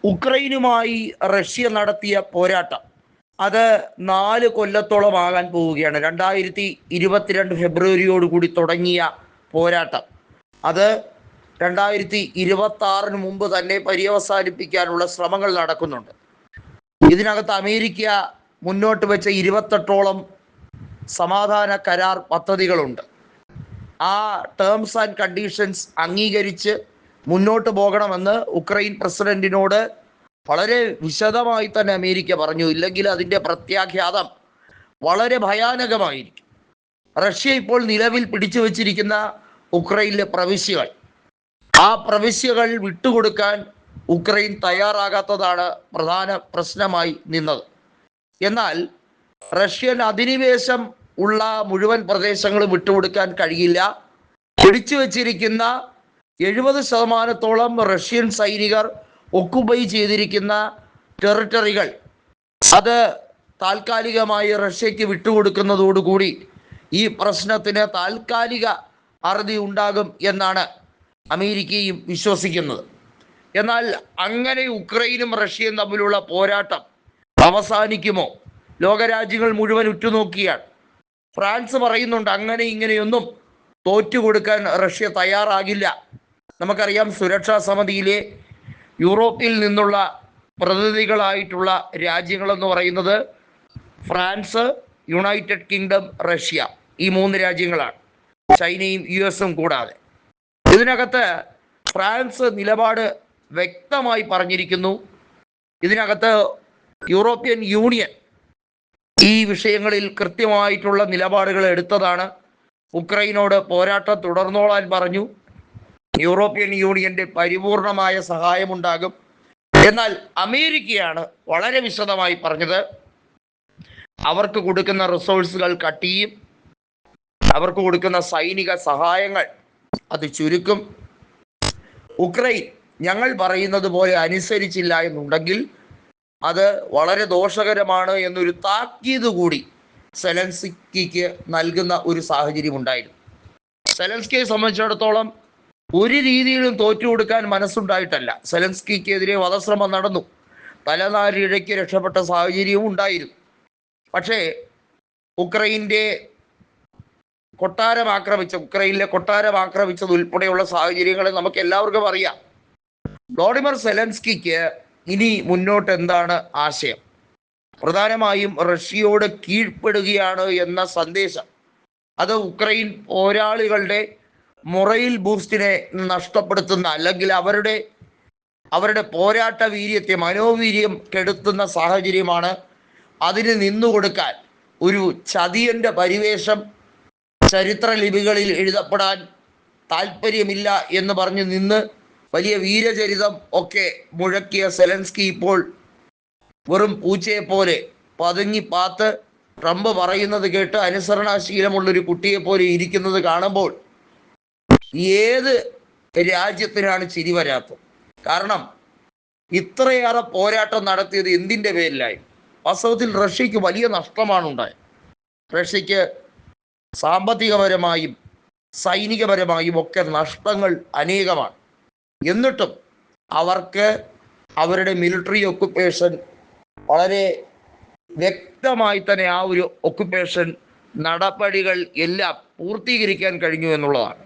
ഉക്രൈനുമായി Russia നടത്തിയ പോരാട്ടം അത് 4 കൊല്ലത്തോളമാകാൻ പോവുകയാണ്. 2022 ഫെബ്രുവരിയോടുകൂടി തുടങ്ങിയ പോരാട്ടം അത് 2026 മുമ്പ് തന്നെ പര്യവസാനിപ്പിക്കാനുള്ള ശ്രമങ്ങൾ നടക്കുന്നുണ്ട്. ഇതിനകത്ത് അമേരിക്ക മുന്നോട്ട് വെച്ച 28ഓളം സമാധാന കരാർ പദ്ധതികളുണ്ട്. ആ ടേംസ് ആൻഡ് കണ്ടീഷൻസ് അംഗീകരിച്ച് മുന്നോട്ട് പോകണമെന്ന് ഉക്രൈൻ പ്രസിഡന്റിനോട് വളരെ വിശദമായി തന്നെ അമേരിക്ക പറഞ്ഞു. ഇല്ലെങ്കിൽ അതിൻ്റെ പ്രത്യാഘാതം വളരെ ഭയാനകമായിരിക്കും. റഷ്യ ഇപ്പോൾ നിലവിൽ പിടിച്ചു വച്ചിരിക്കുന്ന ഉക്രൈനിലെ പ്രവിശ്യകൾ, ആ പ്രവിശ്യകൾ വിട്ടുകൊടുക്കാൻ ഉക്രൈൻ തയ്യാറാകാത്തതാണ് പ്രധാന പ്രശ്നമായി നിന്നത്. എന്നാൽ റഷ്യൻ അധിനിവേശം ഉള്ള മുഴുവൻ പ്രദേശങ്ങളും വിട്ടുകൊടുക്കാൻ കഴിയില്ല. പിടിച്ചു വച്ചിരിക്കുന്ന 70% റഷ്യൻ സൈനികർ ഒക്കുപൈ ചെയ്തിരിക്കുന്ന ടെറിട്ടറികൾ അത് താൽക്കാലികമായി റഷ്യക്ക് വിട്ടുകൊടുക്കുന്നതോടുകൂടി ഈ പ്രശ്നത്തിന് താൽക്കാലിക അറുതി ഉണ്ടാകും എന്നാണ് അമേരിക്കയും വിശ്വസിക്കുന്നത്. എന്നാൽ അങ്ങനെ ഉക്രൈനും റഷ്യയും തമ്മിലുള്ള പോരാട്ടം അവസാനിക്കുമോ? ലോകരാജ്യങ്ങൾ മുഴുവൻ ഉറ്റുനോക്കിയാണ്. ഫ്രാൻസ് പറയുന്നുണ്ട് അങ്ങനെ ഇങ്ങനെയൊന്നും തോറ്റുകൊടുക്കാൻ റഷ്യ തയ്യാറാകില്ല. നമുക്കറിയാം, സുരക്ഷാ സമിതിയിലെ യൂറോപ്പിൽ നിന്നുള്ള പ്രതിനിധികളായിട്ടുള്ള രാജ്യങ്ങളെന്ന് പറയുന്നത് ഫ്രാൻസ്, യുണൈറ്റഡ് കിങ്ഡം, റഷ്യ, ഈ 3 രാജ്യങ്ങളാണ്, ചൈനയും US കൂടാതെ. ഇതിനകത്ത് ഫ്രാൻസ് നിലപാട് വ്യക്തമായി പറഞ്ഞിരിക്കുന്നു. ഇതിനകത്ത് യൂറോപ്യൻ യൂണിയൻ ഈ വിഷയങ്ങളിൽ കൃത്യമായിട്ടുള്ള നിലപാടുകൾ എടുത്തതാണ്. ഉക്രൈനോട് പോരാട്ടം തുടർന്നോളാൻ പറഞ്ഞു. യൂറോപ്യൻ യൂണിയന്റെ പരിപൂർണമായ സഹായമുണ്ടാകും. എന്നാൽ അമേരിക്കയാണ് വളരെ വിശദമായി പറഞ്ഞത്, അവർക്ക് കൊടുക്കുന്ന റിസോഴ്സുകൾ കട്ട് ചെയ്യും, അവർക്ക് കൊടുക്കുന്ന സൈനിക സഹായങ്ങൾ അത് ചുരുക്കും. ഉക്രൈൻ ഞങ്ങൾ പറയുന്നത് പോലെ അനുസരിച്ചില്ല എന്നുണ്ടെങ്കിൽ അത് വളരെ ദോഷകരമാണ് എന്നൊരു താക്കീത് കൂടി സെലൻസ്കിക്ക് നൽകുന്ന ഒരു സാഹചര്യം ഉണ്ടായിരുന്നു. സെലൻസ്കിയെ സംബന്ധിച്ചിടത്തോളം ഒരു രീതിയിലും തോറ്റുകൊടുക്കാൻ മനസ്സുണ്ടായിട്ടല്ല. സെലൻസ്കിക്കെതിരെ വധശ്രമം നടന്നു, തലനാരിഴയ്ക്ക് രക്ഷപ്പെട്ട സാഹചര്യവും ഉണ്ടായിരുന്നു. പക്ഷേ ഉക്രൈനിലെ കൊട്ടാരം ആക്രമിച്ചത് ഉൾപ്പെടെയുള്ള സാഹചര്യങ്ങൾ നമുക്ക് എല്ലാവർക്കും അറിയാം. വ്ളാഡിമിർ സെലൻസ്കിക്ക് ഇനി മുന്നോട്ട് എന്താണ് ആശയം? പ്രധാനമായും റഷ്യയോട് കീഴ്പ്പെടുകയാണ് എന്ന സന്ദേശം. അത് ഉക്രൈൻ പോരാളികളുടെ മൊറൈൽ ബൂസ്റ്റിനെ നഷ്ടപ്പെടുത്തുന്ന, അല്ലെങ്കിൽ അവരുടെ പോരാട്ട വീര്യത്തെ, മനോവീര്യം കെടുത്തുന്ന സാഹചര്യമാണ്. അതിന് നിന്നുകൊടുക്കാൻ ഒരു ചതിയൻ്റെ പരിവേഷം ചരിത്ര ലിപികളിൽ എഴുതപ്പെടാൻ താല്പര്യമില്ല എന്ന് പറഞ്ഞ് നിന്ന് വലിയ വീരചരിതം ഒക്കെ മുഴക്കിയ സെലൻസ്കി ഇപ്പോൾ വെറും പൂച്ചയെപ്പോലെ പതുങ്ങി പാത്ത് ട്രംപ് പറയുന്നത് കേട്ട് അനുസരണാശീലമുള്ളൊരു കുട്ടിയെപ്പോലെ ഇരിക്കുന്നത് കാണുമ്പോൾ ഏത് രാജ്യത്തിനാണ് ചിരി വരാത്തത്? കാരണം ഇത്രയേറെ പോരാട്ടം നടത്തിയത് എന്തിൻ്റെ പേരിലായി? വാസ്തവത്തിൽ റഷ്യക്ക് വലിയ നഷ്ടമാണ് ഉണ്ടായത്. റഷ്യക്ക് സാമ്പത്തികപരമായും സൈനികപരമായും ഒക്കെ നഷ്ടങ്ങൾ അനേകമാണ്. എന്നിട്ടും അവർക്ക് അവരുടെ മിലിറ്ററി ഒക്കുപ്പേഷൻ വളരെ വ്യക്തമായി തന്നെ ആ ഒരു ഒക്കുപ്പേഷൻ നടപടികൾ എല്ലാം പൂർത്തീകരിക്കാൻ കഴിഞ്ഞു എന്നുള്ളതാണ്.